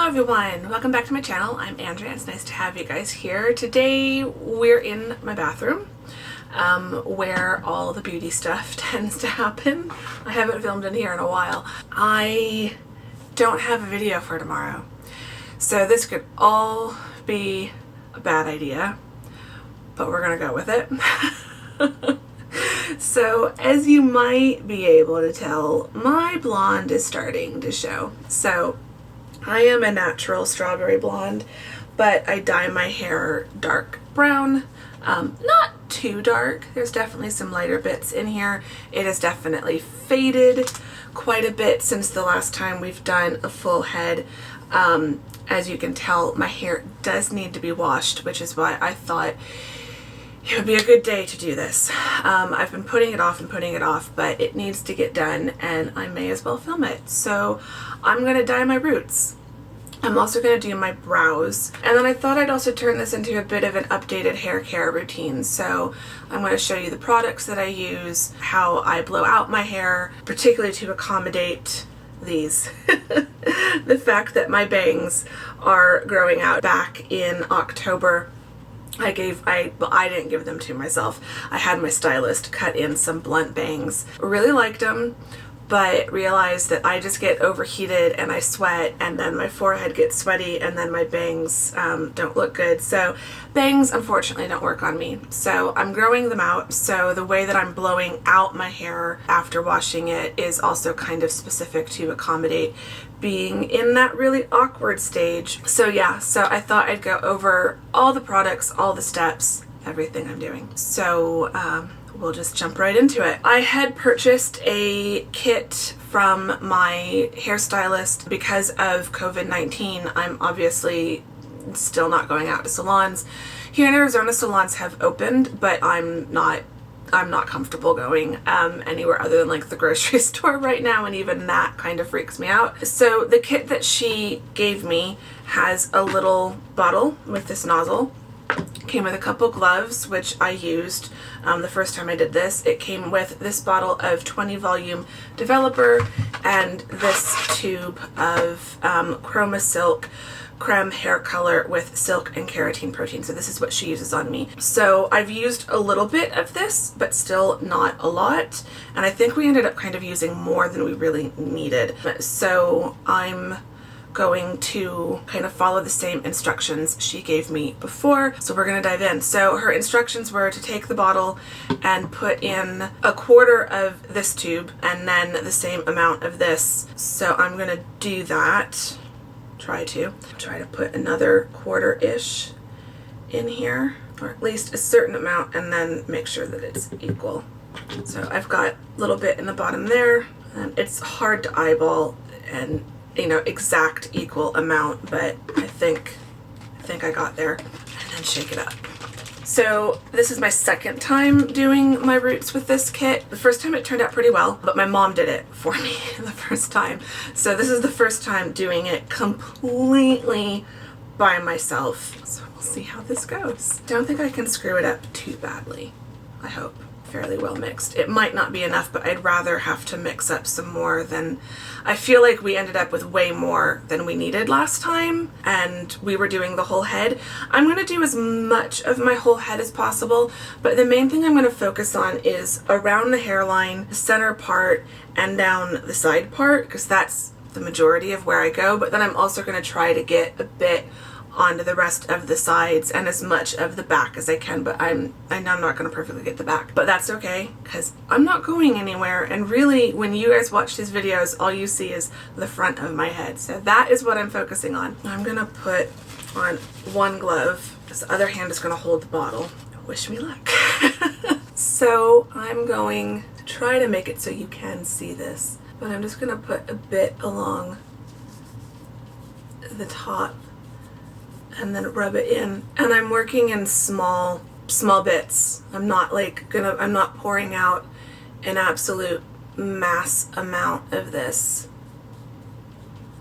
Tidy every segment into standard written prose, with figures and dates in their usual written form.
Hello everyone, welcome back to my channel. I'm Andrea. It's nice to have you guys here. Today we're in my bathroom where all the beauty stuff tends to happen. I haven't filmed in here in a while. I don't have a video for tomorrow, so this could all be a bad idea, but we're gonna go with it. So as you might be able to tell, my blonde is starting to show. So I am a natural strawberry blonde, but I dye my hair dark brown. Not too dark. There's definitely some lighter bits in here. It has definitely faded quite a bit since the last time we've done a full head. As you can tell, my hair does need to be washed, which is why I thought it would be a good day to do this. I've been putting it off, but it needs to get done and I may as well film it. So I'm gonna dye my roots. I'm also gonna do my brows. And then I thought I'd also turn this into a bit of an updated hair care routine. So I'm gonna show you the products that I use, how I blow out my hair, particularly to accommodate these. The fact that my bangs are growing out back in October. I didn't give them to myself. I had my stylist cut in some blunt bangs. Really liked them, but realized that I just get overheated and I sweat and then my forehead gets sweaty and then my bangs don't look good. So bangs unfortunately don't work on me. So I'm growing them out. So the way that I'm blowing out my hair after washing it is also kind of specific to accommodate being in that really awkward stage. So yeah, so I thought I'd go over all the products, all the steps, everything I'm doing. So we'll just jump right into it. I had purchased a kit from my hairstylist because of COVID-19. I'm obviously still not going out to salons. Here in Arizona, salons have opened, but I'm not comfortable going anywhere other than like the grocery store right now, and even that kind of freaks me out. So the kit that she gave me has a little bottle with this nozzle. Came with a couple gloves, which I used the first time I did this. It came with this bottle of 20 volume developer and this tube of Chroma Silk creme hair color with silk and keratin protein. So this is what she uses on me. So I've used a little bit of this, but still not a lot. And I think we ended up kind of using more than we really needed. So I'm going to kind of follow the same instructions she gave me before. So we're gonna dive in. So her instructions were to take the bottle and put in a quarter of this tube and then the same amount of this. So I'm gonna do that. Try to put another quarter-ish in here, or at least a certain amount, and then make sure that it's equal. So I've got a little bit in the bottom there, and it's hard to eyeball and exact equal amount, but I think I got there. And then shake it up. So this is my second time doing my roots with this kit. The first time it turned out pretty well, but my mom did it for me the first time. So this is the first time doing it completely by myself. So we'll see how this goes. Don't think I can screw it up too badly, I hope. Fairly well mixed. It might not be enough, but I'd rather have to mix up some more than, I feel like we ended up with way more than we needed last time, and we were doing the whole head. I'm going to do as much of my whole head as possible, but the main thing I'm going to focus on is around the hairline, the center part, and down the side part, because that's the majority of where I go. But then I'm also going to try to get a bit onto the rest of the sides and as much of the back as I can, but I know I'm not going to perfectly get the back, but that's okay because I'm not going anywhere. And really, when you guys watch these videos, all you see is the front of my head. So that is what I'm focusing on. I'm going to put on one glove. This other hand is going to hold the bottle. Wish me luck. So I'm going to try to make it so you can see this, but I'm just going to put a bit along the top and then rub it in. And I'm working in small bits. I'm not pouring out an absolute mass amount of this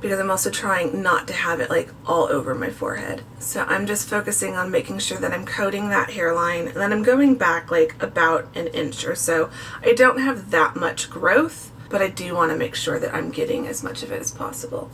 because I'm also trying not to have it like all over my forehead. So I'm just focusing on making sure that I'm coating that hairline, and then I'm going back like about an inch or so. I don't have that much growth, but I do want to make sure that I'm getting as much of it as possible.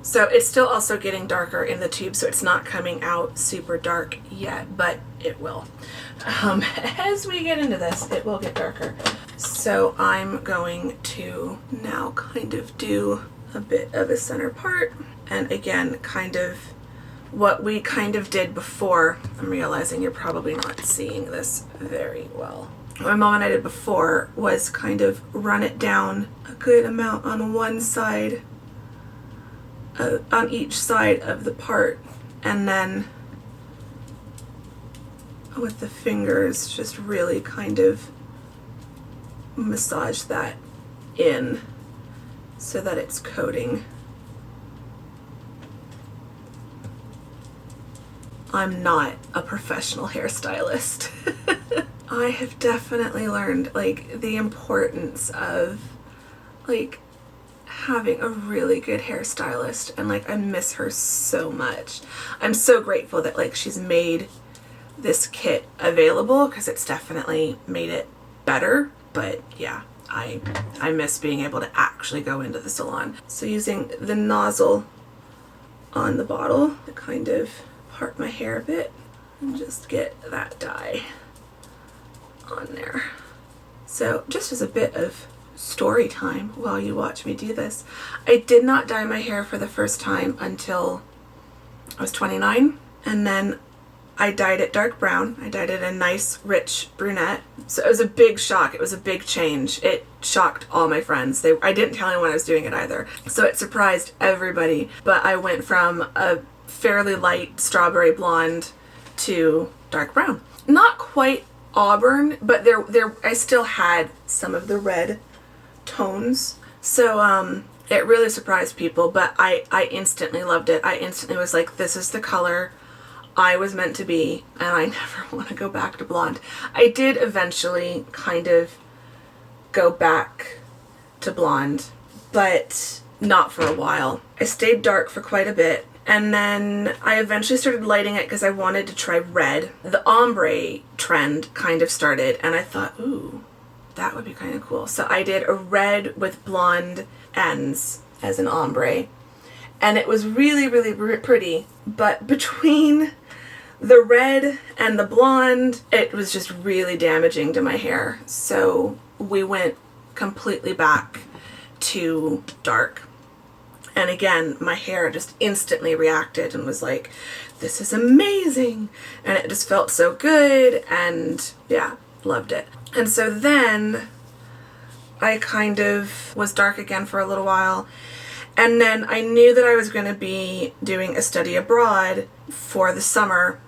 So it's still also getting darker in the tube, so it's not coming out super dark yet, but it will. As we get into this, it will get darker. So I'm going to now kind of do a bit of a center part, and again, kind of what we kind of did before. I'm realizing you're probably not seeing this very well. What Mom and I did before was kind of run it down a good amount on one side, on each side of the part, and then with the fingers just really kind of massage that in so that it's coating. I'm not a professional hairstylist. I have definitely learned like the importance of like having a really good hairstylist, and like I miss her so much. I'm so grateful that like she's made this kit available, because it's definitely made it better. But yeah, I miss being able to actually go into the salon. So using the nozzle on the bottle to kind of part my hair a bit and just get that dye on there. So just as a bit of story time while you watch me do this, I did not dye my hair for the first time until I was 29, and then I dyed it dark brown. I dyed it a nice rich brunette. So it was a big shock. It was a big change. It shocked all my friends. I didn't tell anyone I was doing it either. So it surprised everybody. But I went from a fairly light strawberry blonde to dark brown. Not quite auburn, but there I still had some of the red tones. So it really surprised people, but I instantly loved it. I instantly was like, this is the color I was meant to be, and I never want to go back to blonde. I did eventually kind of go back to blonde, but not for a while. I stayed dark for quite a bit, and then I eventually started lighting it because I wanted to try red. The ombre trend kind of started, and I thought, ooh, that would be kind of cool. So I did a red with blonde ends as an ombre, and it was really, really pretty, but between the red and the blonde, it was just really damaging to my hair. So we went completely back to dark. And again, my hair just instantly reacted and was like, this is amazing. And it just felt so good, and yeah, loved it. And so then I kind of was dark again for a little while. And then I knew that I was going to be doing a study abroad for the summer,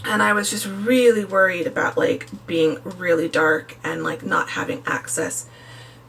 and I was just really worried about like being really dark and like not having access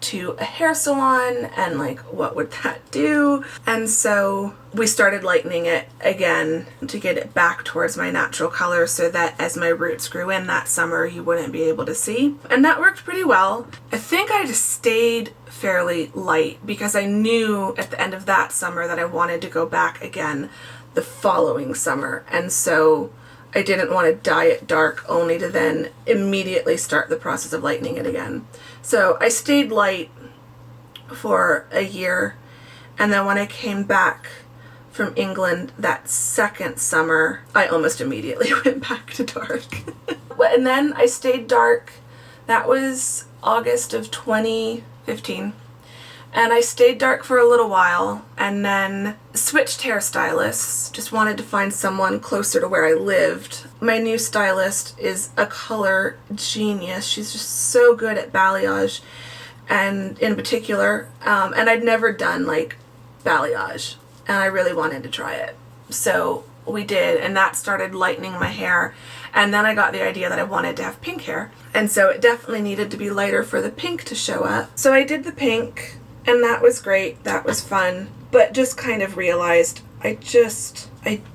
to a hair salon, and like what would that do? And so we started lightening it again to get it back towards my natural color, so that as my roots grew in that summer, you wouldn't be able to see. And that worked pretty well. I think I just stayed fairly light because I knew at the end of that summer that I wanted to go back again the following summer. And so I didn't want to dye it dark only to then immediately start the process of lightening it again. So I stayed light for a year, and then when I came back from England that second summer, I almost immediately went back to dark. And then I stayed dark. That was August of 2015. And I stayed dark for a little while, and then switched hairstylists. Just wanted to find someone closer to where I lived. My new stylist is a color genius. She's just so good at balayage, and in particular, and I'd never done like balayage, and I really wanted to try it. So we did, and that started lightening my hair. And then I got the idea that I wanted to have pink hair, and so it definitely needed to be lighter for the pink to show up. So I did the pink, and that was great. That was fun. But just kind of realized I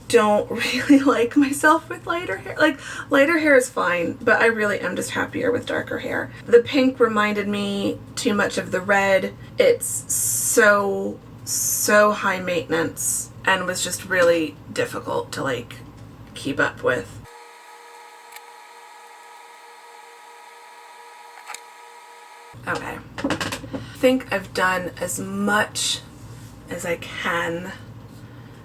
don't really like myself with lighter hair. Like, lighter hair is fine, but I really am just happier with darker hair. The pink reminded me too much of the red. It's so high maintenance and was just really difficult to like keep up with. Okay. I think I've done as much as I can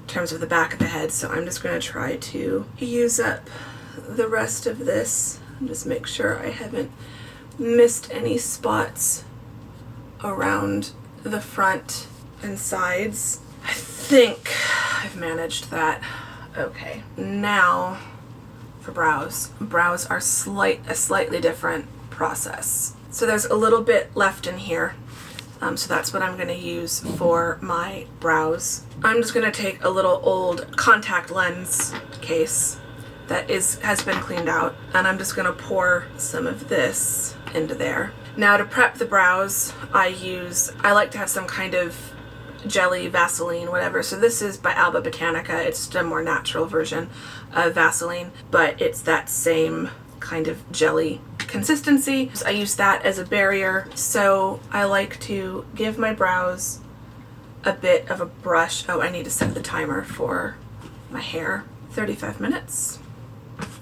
in terms of the back of the head, so I'm just going to try to use up the rest of this and just make sure I haven't missed any spots around the front and sides. I think I've managed that. Okay, now for brows. Brows are a slightly different process. So there's a little bit left in here. So that's what I'm going to use for my brows. I'm just going to take a little old contact lens case that has been cleaned out, and I'm just going to pour some of this into there. Now to prep the brows, I like to have some kind of jelly, Vaseline, whatever. So this is by Alba Botanica. It's a more natural version of Vaseline, but it's that same kind of jelly consistency. So I use that as a barrier. So I like to give my brows a bit of a brush. Oh, I need to set the timer for my hair. 35 minutes.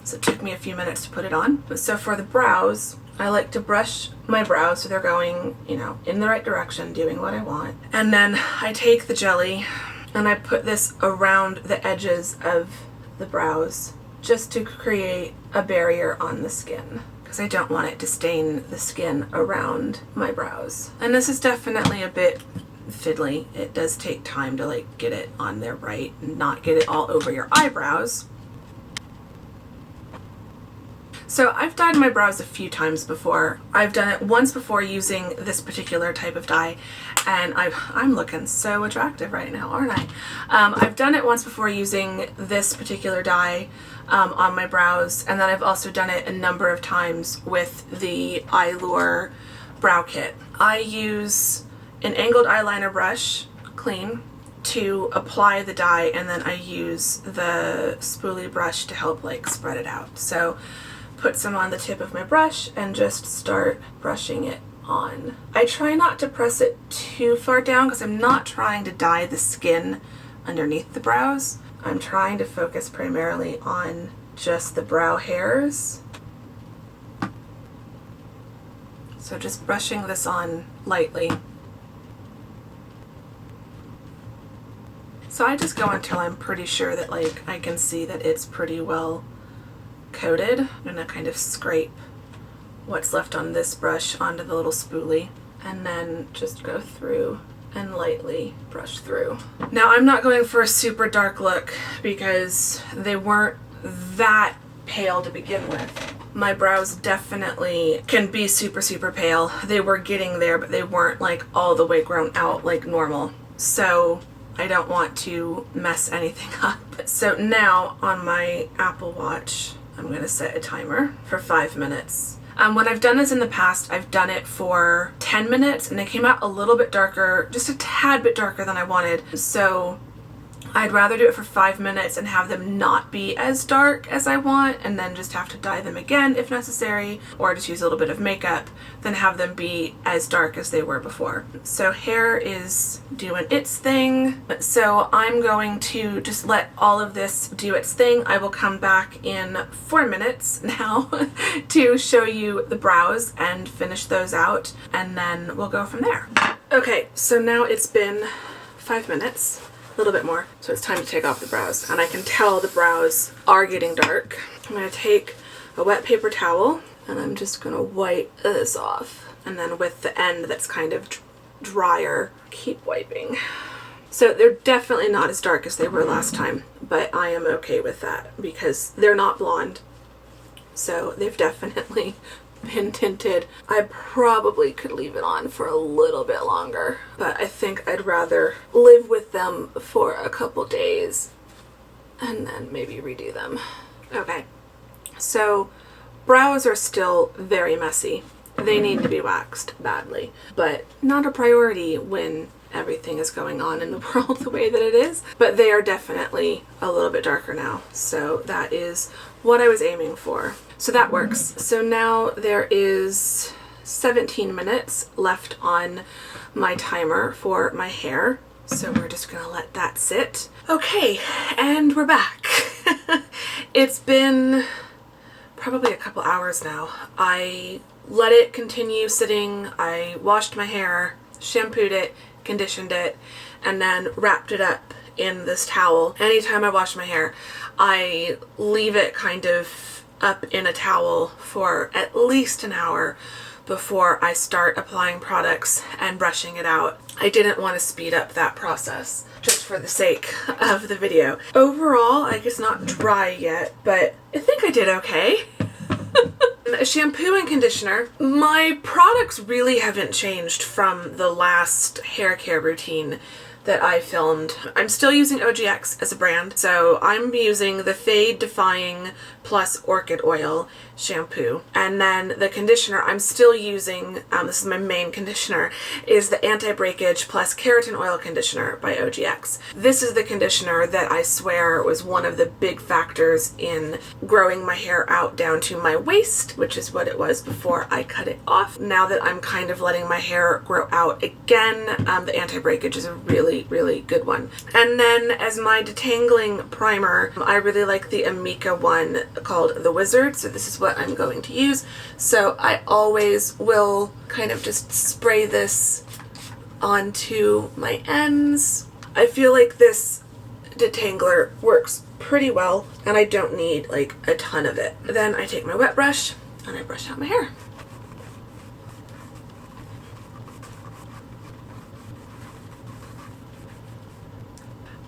So it took me a few minutes to put it on. So for the brows, I like to brush my brows so they're going, in the right direction, doing what I want. And then I take the jelly and I put this around the edges of the brows just to create a barrier on the skin, because I don't want it to stain the skin around my brows. And this is definitely a bit fiddly. It does take time to get it on there right and not get it all over your eyebrows. So I've dyed my brows a few times before. I've done it once before using this particular type of dye, and I'm looking so attractive right now, aren't I? I've done it once before using this particular dye on my brows, and then I've also done it a number of times with the Eyelure brow kit. I use an angled eyeliner brush, clean, to apply the dye, and then I use the spoolie brush to help spread it out. So put some on the tip of my brush and just start brushing it on. I try not to press it too far down because I'm not trying to dye the skin underneath the brows. I'm trying to focus primarily on just the brow hairs. So just brushing this on lightly. So I just go until I'm pretty sure that I can see that it's pretty well coated. I'm gonna kind of scrape what's left on this brush onto the little spoolie and then just go through and lightly brush through. Now I'm not going for a super dark look because they weren't that pale to begin with. My brows definitely can be super pale. They were getting there, but they weren't all the way grown out like normal. So I don't want to mess anything up. So now on my Apple Watch, I'm going to set a timer for 5 minutes. When I've done this in the past, I've done it for 10 minutes and they came out a little bit darker, just a tad bit darker than I wanted. So I'd rather do it for 5 minutes and have them not be as dark as I want and then just have to dye them again if necessary, or just use a little bit of makeup, than have them be as dark as they were before. So hair is doing its thing. So I'm going to just let all of this do its thing. I will come back in 4 minutes now to show you the brows and finish those out, and then we'll go from there. Okay, so now it's been 5 minutes. A little bit more. So it's time to take off the brows, and I can tell the brows are getting dark. I'm going to take a wet paper towel and I'm just going to wipe this off, and then with the end that's kind of drier, keep wiping. So they're definitely not as dark as they were last time, but I am okay with that because they're not blonde. So they've definitely been tinted. I probably could leave it on for a little bit longer, but I think I'd rather live with them for a couple days and then maybe redo them. Okay, so brows are still very messy. They need to be waxed badly, but not a priority when everything is going on in the world the way that it is. But they are definitely a little bit darker now, so that is what I was aiming for. So that works. So now there is 17 minutes left on my timer for my hair. So we're just gonna let that sit. Okay, and we're back. It's been probably a couple hours now. I let it continue sitting. I washed my hair, shampooed it, conditioned it, and then wrapped it up in this towel. Anytime I wash my hair, I leave it kind of up in a towel for at least an hour before I start applying products and brushing it out. I didn't want to speed up that process just for the sake of the video. Overall, I guess not dry yet, but I think I did okay. Shampoo and conditioner. My products really haven't changed from the last hair care routine that I filmed. I'm still using OGX as a brand, so I'm using the Fade Defying plus Orchid Oil shampoo. And then the conditioner I'm still using, this is my main conditioner, is the Anti-Breakage plus Keratin Oil Conditioner by OGX. This is the conditioner that I swear was one of the big factors in growing my hair out down to my waist, which is what it was before I cut it off. Now that I'm kind of letting my hair grow out again, the Anti-Breakage is a really, really good one. And then as my detangling primer, I really like the Amika one called The Wizard, so this is what I'm going to use. So I always will kind of just spray this onto my ends. I feel like this detangler works pretty well and I don't need like a ton of it. Then I take my wet brush and I brush out my hair.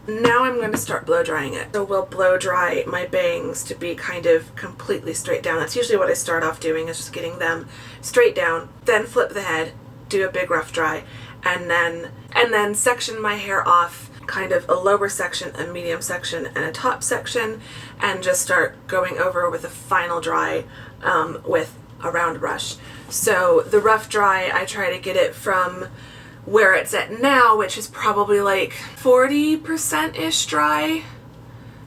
Now I'm going to start blow drying it. So we'll blow dry my bangs to be kind of completely straight down. That's usually what I start off doing, is just getting them straight down, then flip the head, do a big rough dry, and then section my hair off, kind of a lower section, a medium section, and a top section, and just start going over with a final dry with a round brush. So the rough dry, I try to get it from where it's at now, which is probably like 40%-ish dry.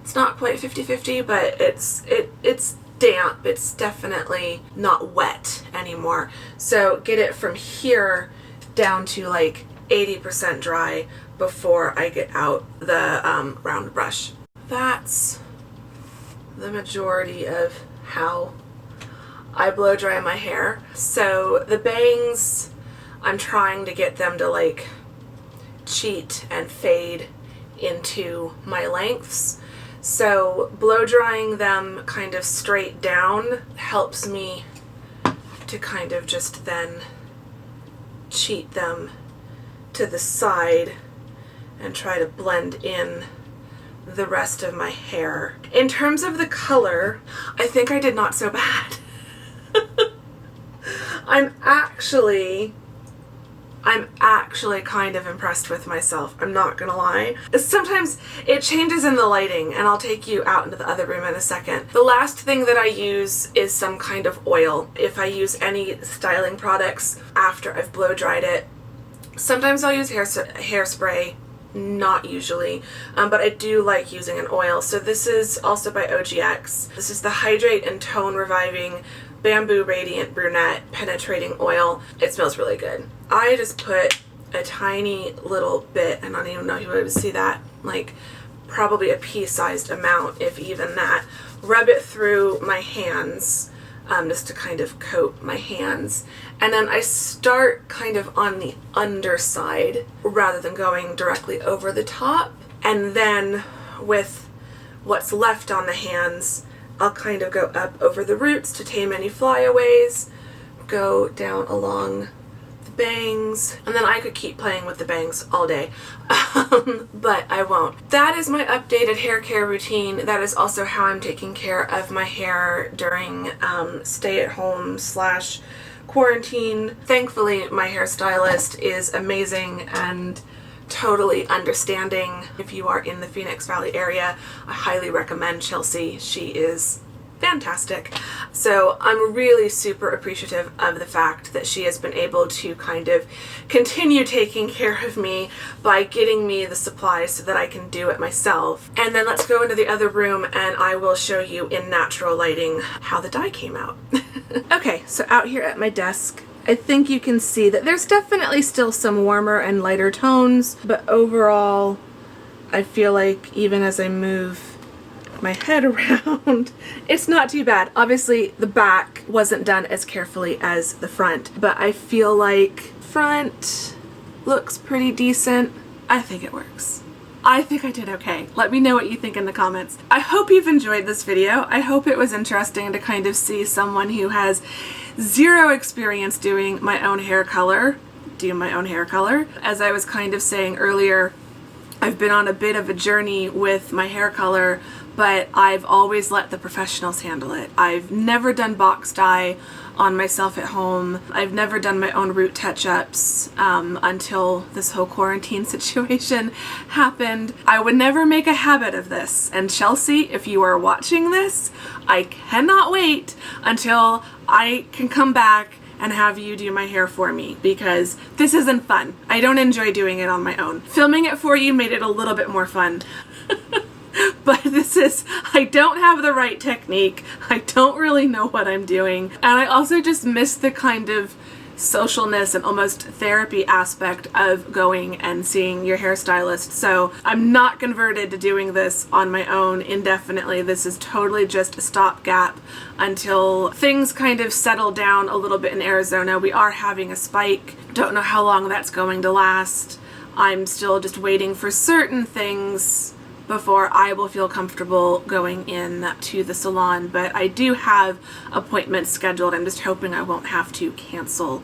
It's not quite 50-50, but it's damp. It's definitely not wet anymore. So get it from here down to like 80% dry before I get out the round brush. That's the majority of how I blow dry my hair. So the bangs, I'm trying to get them to like cheat and fade into my lengths. So blow drying them kind of straight down helps me to kind of just then cheat them to the side and try to blend in the rest of my hair. In terms of the color, I think I did not so bad. I'm actually kind of impressed with myself. I'm not gonna lie. Sometimes it changes in the lighting, and I'll take you out into the other room in a second. The last thing that I use is some kind of oil. If I use any styling products after I've blow dried it, sometimes I'll use hairspray, not usually, but I do like using an oil. So this is also by OGX. This is the Hydrate and Tone Reviving Bamboo Radiant Brunette Penetrating Oil. It smells really good. I just put a tiny little bit, I don't even know if you would see that, like probably a pea-sized amount, if even that. Rub it through my hands, just to kind of coat my hands. And then I start kind of on the underside rather than going directly over the top. And then with what's left on the hands, I'll kind of go up over the roots to tame any flyaways, go down along the bangs, and then I could keep playing with the bangs all day, but I won't. That is my updated hair care routine. That is also how I'm taking care of my hair during stay-at-home / quarantine. Thankfully, my hairstylist is amazing and totally understanding. If you are in the Phoenix Valley area, I highly recommend Chelsea. She is fantastic. So I'm really super appreciative of the fact that she has been able to kind of continue taking care of me by getting me the supplies so that I can do it myself. And then let's go into the other room and I will show you in natural lighting how the dye came out. Okay, so out here at my desk, I think you can see that there's definitely still some warmer and lighter tones, but overall, I feel like even as I move my head around, it's not too bad. Obviously, the back wasn't done as carefully as the front, but I feel like front looks pretty decent. I think it works. I think I did okay. Let me know what you think in the comments. I hope you've enjoyed this video. I hope it was interesting to kind of see someone who has zero experience doing my own hair color. As I was kind of saying earlier, I've been on a bit of a journey with my hair color, but I've always let the professionals handle it. I've never done box dye on myself at home. I've never done my own root touch-ups until this whole quarantine situation happened. I would never make a habit of this. And Chelsea, if you are watching this, I cannot wait until I can come back and have you do my hair for me, because this isn't fun. I don't enjoy doing it on my own. Filming it for you made it a little bit more fun. But I don't have the right technique. I don't really know what I'm doing. And I also just miss the kind of socialness and almost therapy aspect of going and seeing your hairstylist. So I'm not converted to doing this on my own indefinitely. This is totally just a stopgap until things kind of settle down a little bit in Arizona. We are having a spike. Don't know how long that's going to last. I'm still just waiting for certain things before I will feel comfortable going in to the salon, but I do have appointments scheduled. I'm just hoping I won't have to cancel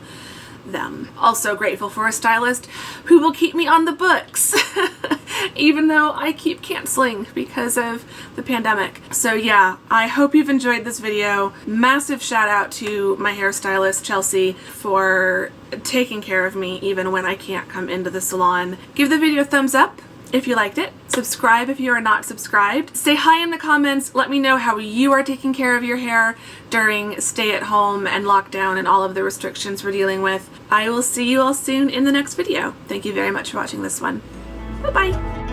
them. Also grateful for a stylist who will keep me on the books, even though I keep canceling because of the pandemic. So yeah, I hope you've enjoyed this video. Massive shout out to my hairstylist, Chelsea, for taking care of me even when I can't come into the salon. Give the video a thumbs up if you liked it. Subscribe if you are not subscribed. Say hi in the comments. Let me know how you are taking care of your hair during stay at home and lockdown and all of the restrictions we're dealing with. I will see you all soon in the next video. Thank you very much for watching this one. Bye-bye.